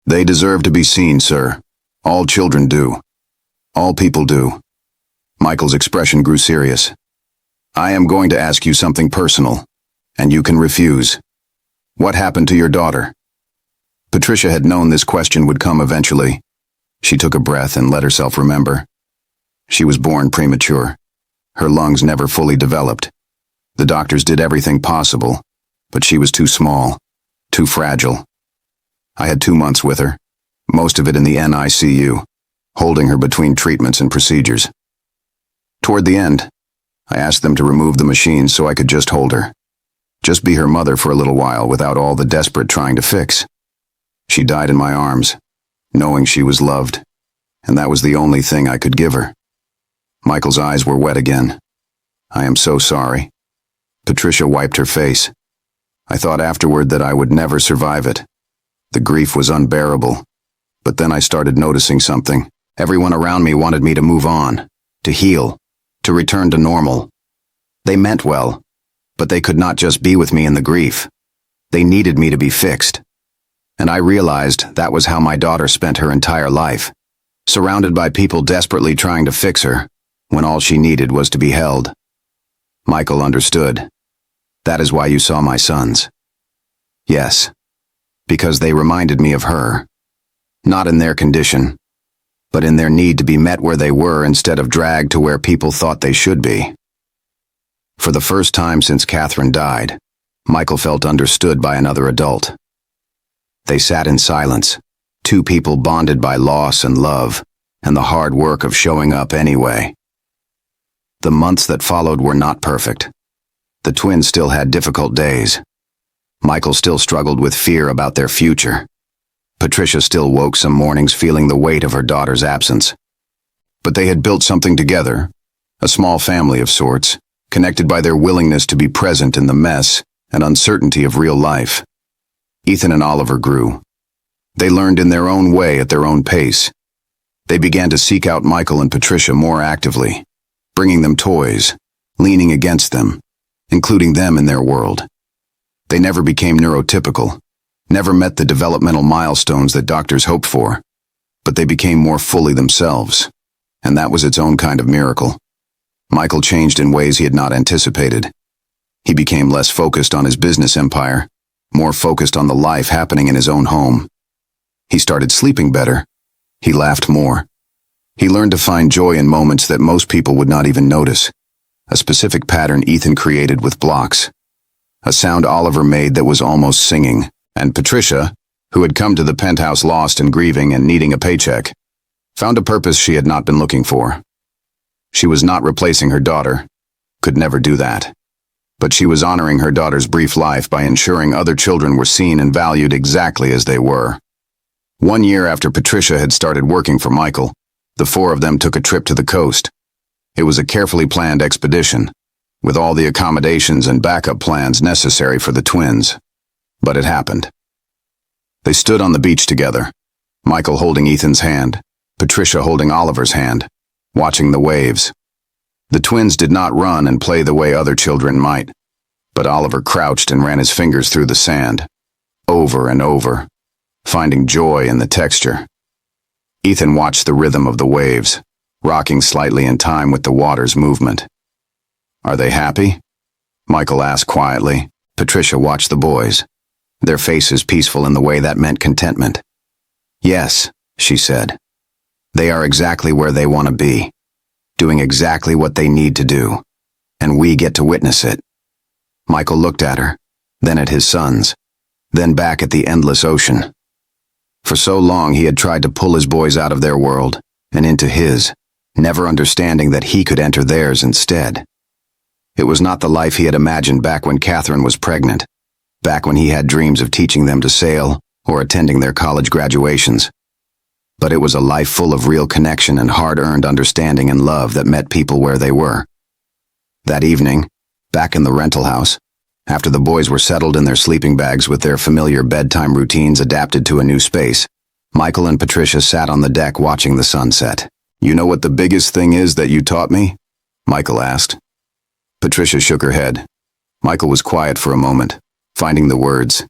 They deserve to be seen, sir. All children do. All people do. Michael's expression grew serious. I am going to ask you something personal, and you can refuse. What happened to your daughter? Patricia had known this question would come eventually. She took a breath and let herself remember. She was born premature. Her lungs never fully developed. The doctors did everything possible, but she was too small, too fragile. I had 2 months with her, most of it in the NICU, holding her between treatments and procedures. Toward the end, I asked them to remove the machines so I could just hold her. Just be her mother for a little while without all the desperate trying to fix. She died in my arms, knowing she was loved, and that was the only thing I could give her. Michael's eyes were wet again. I am so sorry. Patricia wiped her face. I thought afterward that I would never survive it. The grief was unbearable. But then I started noticing something. Everyone around me wanted me to move on, to heal, to return to normal. They meant well, but they could not just be with me in the grief. They needed me to be fixed. And I realized that was how my daughter spent her entire life, surrounded by people desperately trying to fix her, when all she needed was to be held. Michael understood. That is why you saw my sons. Yes, because they reminded me of her. Not in their condition, but in their need to be met where they were instead of dragged to where people thought they should be. For the first time since Catherine died, Michael felt understood by another adult. They sat in silence, 2 people bonded by loss and love, and the hard work of showing up anyway. The months that followed were not perfect. The twins still had difficult days. Michael still struggled with fear about their future. Patricia still woke some mornings feeling the weight of her daughter's absence. But they had built something together, a small family of sorts, connected by their willingness to be present in the mess and uncertainty of real life. Ethan and Oliver grew. They learned in their own way at their own pace. They began to seek out Michael and Patricia more actively, bringing them toys, leaning against them, including them in their world. They never became neurotypical, never met the developmental milestones that doctors hoped for, but they became more fully themselves, and that was its own kind of miracle. Michael changed in ways he had not anticipated. He became less focused on his business empire, more focused on the life happening in his own home. He started sleeping better. He laughed more. He learned to find joy in moments that most people would not even notice. A specific pattern Ethan created with blocks. A sound Oliver made that was almost singing. And Patricia, who had come to the penthouse lost and grieving and needing a paycheck, found a purpose she had not been looking for. She was not replacing her daughter, could never do that. But she was honoring her daughter's brief life by ensuring other children were seen and valued exactly as they were. 1 year after Patricia had started working for Michael, the 4 of them took a trip to the coast. It was a carefully planned expedition, with all the accommodations and backup plans necessary for the twins. But it happened. They stood on the beach together, Michael holding Ethan's hand, Patricia holding Oliver's hand, watching the waves. The twins did not run and play the way other children might, but Oliver crouched and ran his fingers through the sand, over and over, finding joy in the texture. Ethan watched the rhythm of the waves, rocking slightly in time with the water's movement. Are they happy? Michael asked quietly. Patricia watched the boys, their faces peaceful in the way that meant contentment. Yes, she said. They are exactly where they want to be. doing exactly what they need to do. And we get to witness it. Michael looked at her, then at his sons, then back at the endless ocean. For so long he had tried to pull his boys out of their world and into his, never understanding that he could enter theirs instead. It was not the life he had imagined back when Catherine was pregnant, back when he had dreams of teaching them to sail or attending their college graduations. But it was a life full of real connection and hard-earned understanding and love that met people where they were. That evening, back in the rental house, after the boys were settled in their sleeping bags with their familiar bedtime routines adapted to a new space, Michael and Patricia sat on the deck watching the sunset. "You know what the biggest thing is that you taught me?" Michael asked. Patricia shook her head. Michael was quiet for a moment, finding the words.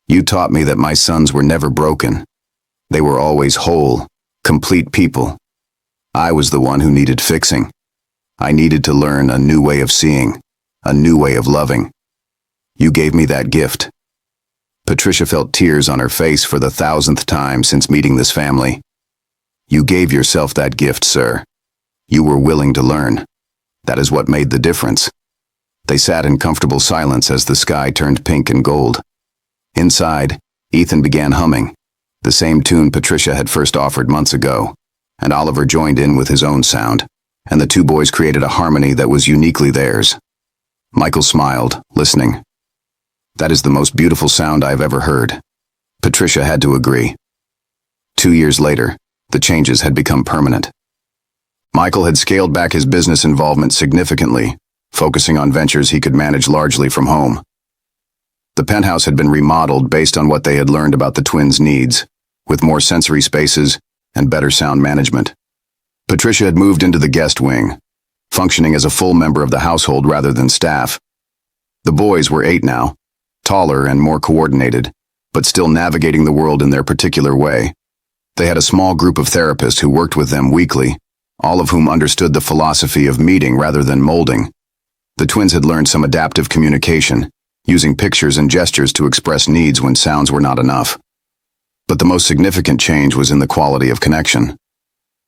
"You taught me that my sons were never broken. They were always whole, complete people. I was the one who needed fixing. I needed to learn a new way of seeing, a new way of loving. You gave me that gift." Patricia felt tears on her face for the 1,000th time since meeting this family. "You gave yourself that gift, sir. You were willing to learn. That is what made the difference." They sat in comfortable silence as the sky turned pink and gold. Inside, Ethan began humming, the same tune Patricia had first offered months ago, and Oliver joined in with his own sound, and the two boys created a harmony that was uniquely theirs. Michael smiled, listening. "That is the most beautiful sound I have ever heard." Patricia had to agree. 2 years later, the changes had become permanent. Michael had scaled back his business involvement significantly, focusing on ventures he could manage largely from home. The penthouse had been remodeled based on what they had learned about the twins' needs, with more sensory spaces and better sound management. Patricia had moved into the guest wing, functioning as a full member of the household rather than staff. The boys were 8 now, taller and more coordinated, but still navigating the world in their particular way. They had a small group of therapists who worked with them weekly, all of whom understood the philosophy of meeting rather than molding. The twins had learned some adaptive communication, using pictures and gestures to express needs when sounds were not enough. But the most significant change was in the quality of connection.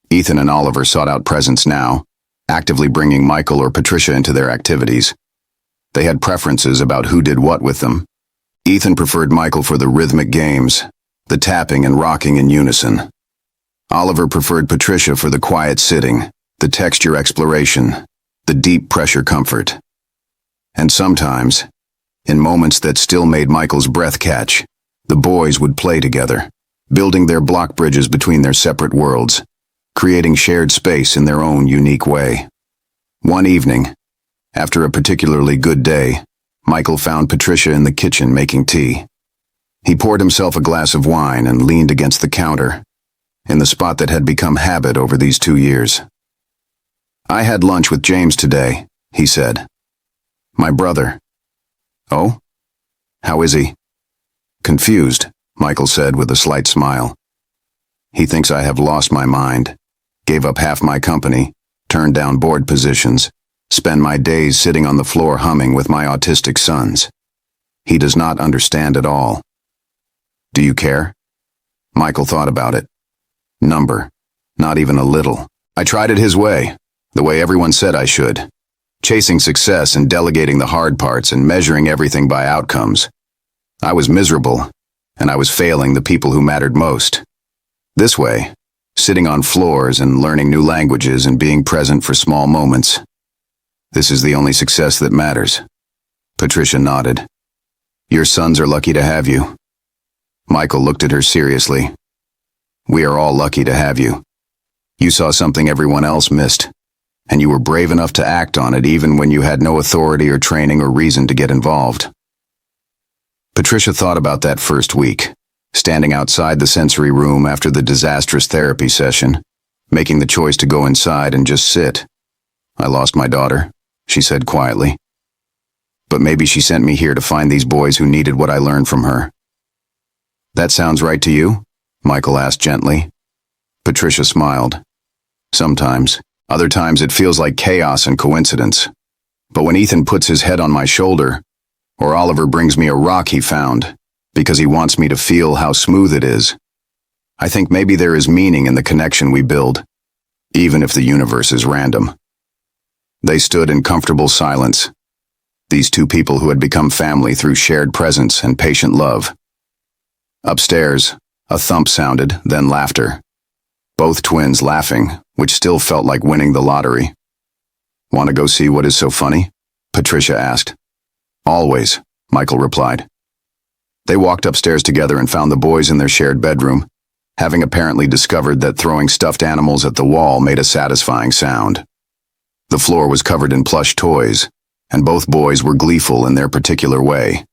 Ethan and Oliver sought out presence now, actively bringing Michael or Patricia into their activities. They had preferences about who did what with them. Ethan preferred Michael for the rhythmic games, the tapping and rocking in unison. Oliver preferred Patricia for the quiet sitting, the texture exploration, the deep pressure comfort. And sometimes, in moments that still made Michael's breath catch, the boys would play together, building their block bridges between their separate worlds, creating shared space in their own unique way. One evening, after a particularly good day, Michael found Patricia in the kitchen making tea. He poured himself a glass of wine and leaned against the counter, in the spot that had become habit over these 2 years. "I had lunch with James today," he said. "My brother." "Oh? How is he?" "Confused," Michael said with a slight smile. "He thinks I have lost my mind, gave up half my company, turned down board positions, spend my days sitting on the floor humming with my autistic sons. He does not understand at all." "Do you care?" Michael thought about it. Number. Not even a little. I tried it his way, the way everyone said I should. Chasing success and delegating the hard parts and measuring everything by outcomes. I was miserable, and I was failing the people who mattered most. This way, sitting on floors and learning new languages and being present for small moments. This is the only success that matters. Patricia nodded. "Your sons are lucky to have you." Michael looked at her seriously. "We are all lucky to have you. You saw something everyone else missed, and you were brave enough to act on it even when you had no authority or training or reason to get involved." Patricia thought about that first week, standing outside the sensory room after the disastrous therapy session, making the choice to go inside and just sit. "I lost my daughter," she said quietly. "But maybe she sent me here to find these boys who needed what I learned from her." "That sounds right to you?" Michael asked gently. Patricia smiled. "Sometimes. Other times it feels like chaos and coincidence. But when Ethan puts his head on my shoulder, or Oliver brings me a rock he found, because he wants me to feel how smooth it is, I think maybe there is meaning in the connection we build. even if the universe is random. They stood in comfortable silence, these two people who had become family through shared presence and patient love. Upstairs, a thump sounded, then laughter. Both twins laughing, which still felt like winning the lottery. "Want to go see what is so funny?" Patricia asked. "Always," Michael replied. They walked upstairs together and found the boys in their shared bedroom, having apparently discovered that throwing stuffed animals at the wall made a satisfying sound. The floor was covered in plush toys, and both boys were gleeful in their particular way.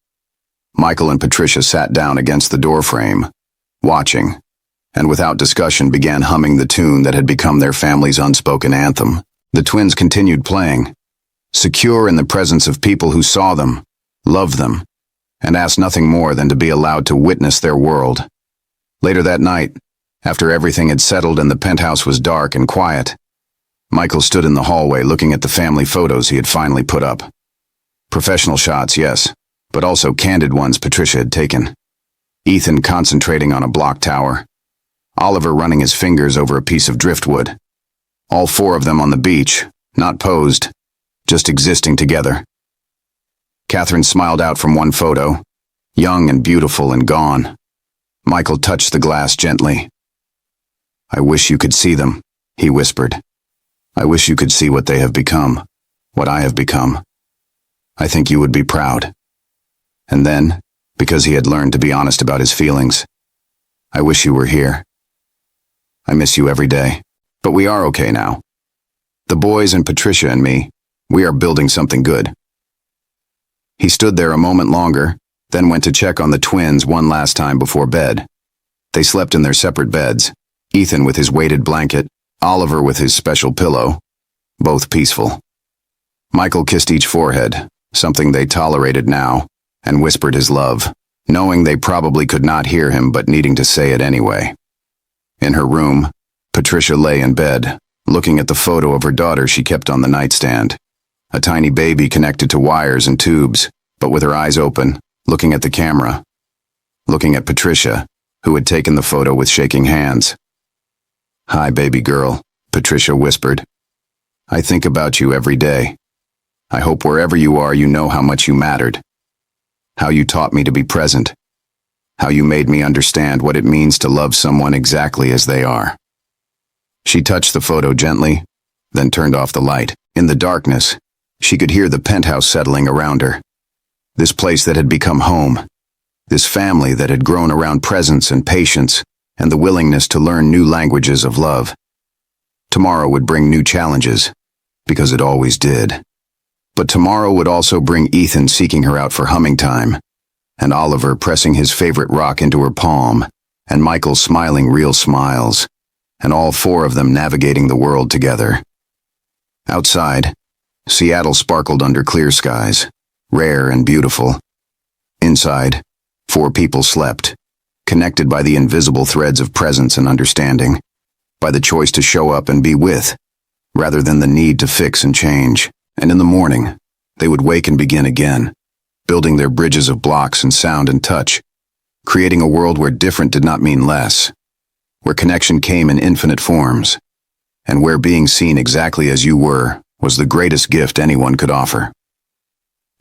Michael and Patricia sat down against the doorframe, watching, and without discussion began humming the tune that had become their family's unspoken anthem. The twins continued playing, secure in the presence of people who saw them, loved them, and asked nothing more than to be allowed to witness their world. Later that night, after everything had settled and the penthouse was dark and quiet, Michael stood in the hallway looking at the family photos he had finally put up. Professional shots, yes, but also candid ones Patricia had taken. Ethan concentrating on a block tower. Oliver running his fingers over a piece of driftwood. All four of them on the beach, not posed, just existing together. Catherine smiled out from one photo, young and beautiful and gone. Michael touched the glass gently. "I wish you could see them," he whispered. "I wish you could see what they have become, what I have become. I think you would be proud." And then, because he had learned to be honest about his feelings, "I wish you were here. I miss you every day, but we are okay now. The boys and Patricia and me, we are building something good." He stood there a moment longer, then went to check on the twins one last time before bed. They slept in their separate beds, Ethan with his weighted blanket, Oliver with his special pillow, both peaceful. Michael kissed each forehead, something they tolerated now, and whispered his love, knowing they probably could not hear him but needing to say it anyway. In her room, Patricia lay in bed, looking at the photo of her daughter she kept on the nightstand. A tiny baby connected to wires and tubes, but with her eyes open, looking at the camera. Looking at Patricia, who had taken the photo with shaking hands. "Hi, baby girl," Patricia whispered. "I think about you every day. I hope wherever you are you know how much you mattered. How you taught me to be present. How you made me understand what it means to love someone exactly as they are." She touched the photo gently, then turned off the light. In the darkness, she could hear the penthouse settling around her. This place that had become home. This family that had grown around presence and patience and the willingness to learn new languages of love. Tomorrow would bring new challenges, because it always did. But tomorrow would also bring Ethan seeking her out for humming time, and Oliver pressing his favorite rock into her palm, and Michael smiling real smiles, and all four of them navigating the world together. Outside, Seattle sparkled under clear skies, rare and beautiful. Inside, four people slept, connected by the invisible threads of presence and understanding, by the choice to show up and be with, rather than the need to fix and change. And in the morning, they would wake and begin again, building their bridges of blocks and sound and touch, creating a world where different did not mean less, where connection came in infinite forms, and where being seen exactly as you were was the greatest gift anyone could offer.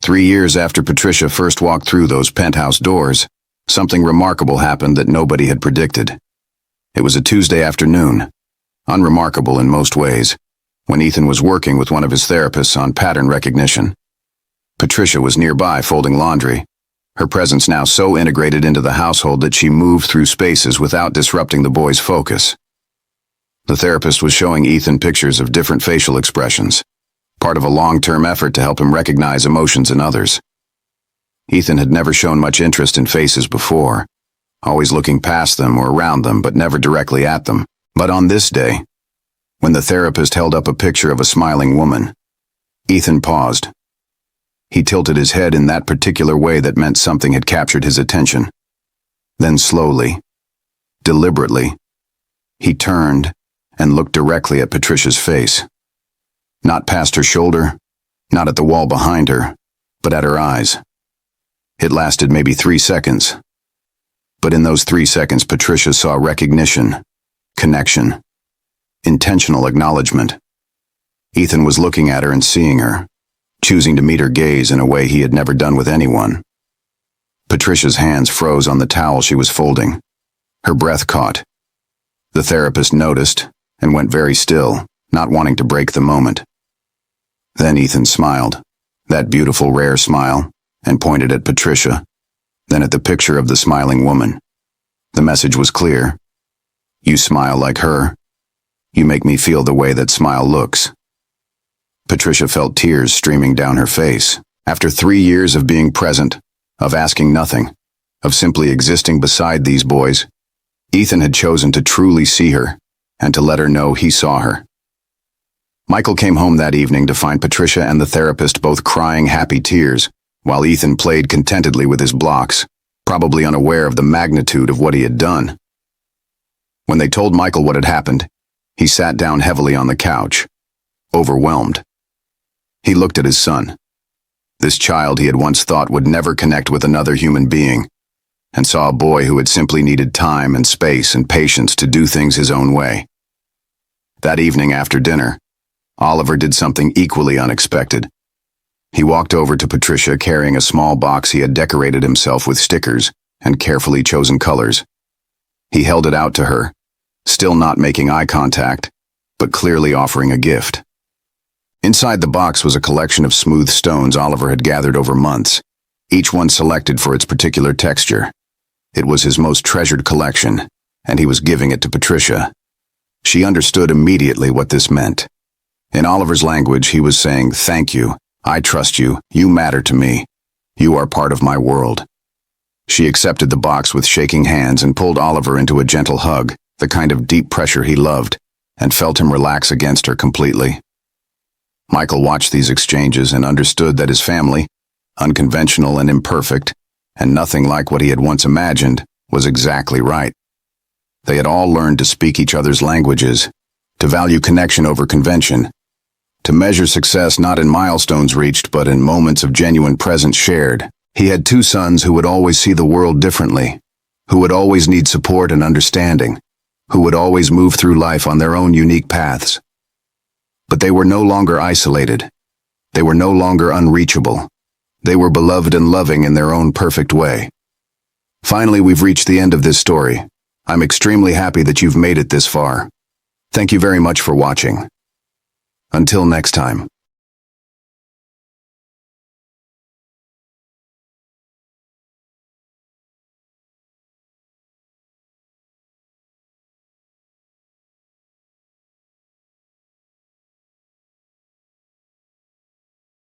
3 years after Patricia first walked through those penthouse doors, something remarkable happened that nobody had predicted. It was a Tuesday afternoon, unremarkable in most ways, when Ethan was working with one of his therapists on pattern recognition. Patricia was nearby folding laundry, her presence now so integrated into the household that she moved through spaces without disrupting the boys' focus. The therapist was showing Ethan pictures of different facial expressions, part of a long-term effort to help him recognize emotions in others. Ethan had never shown much interest in faces before, always looking past them or around them but never directly at them. But on this day, when the therapist held up a picture of a smiling woman, Ethan paused. He tilted his head in that particular way that meant something had captured his attention. Then slowly, deliberately, he turned and looked directly at Patricia's face. Not past her shoulder, not at the wall behind her, but at her eyes. It lasted maybe 3 seconds. But in those 3 seconds, Patricia saw recognition, connection. intentional acknowledgement. Ethan was looking at her and seeing her, choosing to meet her gaze in a way he had never done with anyone. Patricia's hands froze on the towel she was folding. Her breath caught. The therapist noticed and went very still, not wanting to break the moment. Then Ethan smiled, that beautiful, rare smile, and pointed at Patricia, then at the picture of the smiling woman. The message was clear. You smile like her. You make me feel the way that smile looks. Patricia felt tears streaming down her face. After 3 years of being present, of asking nothing, of simply existing beside these boys, Ethan had chosen to truly see her and to let her know he saw her. Michael came home that evening to find Patricia and the therapist both crying happy tears, while Ethan played contentedly with his blocks, probably unaware of the magnitude of what he had done. When they told Michael what had happened, he sat down heavily on the couch, overwhelmed. He looked at his son, this child he had once thought would never connect with another human being, and saw a boy who had simply needed time and space and patience to do things his own way. That evening after dinner, Oliver did something equally unexpected. He walked over to Patricia carrying a small box he had decorated himself with stickers and carefully chosen colors. He held it out to her, still not making eye contact, but clearly offering a gift. Inside the box was a collection of smooth stones Oliver had gathered over months, each one selected for its particular texture. It was his most treasured collection, and he was giving it to Patricia. She understood immediately what this meant. In Oliver's language, he was saying, "Thank you. I trust you. You matter to me. You are part of my world." She accepted the box with shaking hands and pulled Oliver into a gentle hug, the kind of deep pressure he loved, and felt him relax against her completely. Michael watched these exchanges and understood that his family, unconventional and imperfect, and nothing like what he had once imagined, was exactly right. They had all learned to speak each other's languages, to value connection over convention, to measure success not in milestones reached but in moments of genuine presence shared. He had 2 sons who would always see the world differently, who would always need support and understanding, who would always move through life on their own unique paths. But they were no longer isolated. They were no longer unreachable. They were beloved and loving in their own perfect way. Finally, we've reached the end of this story. I'm extremely happy that you've made it this far. Thank you very much for watching. Until next time.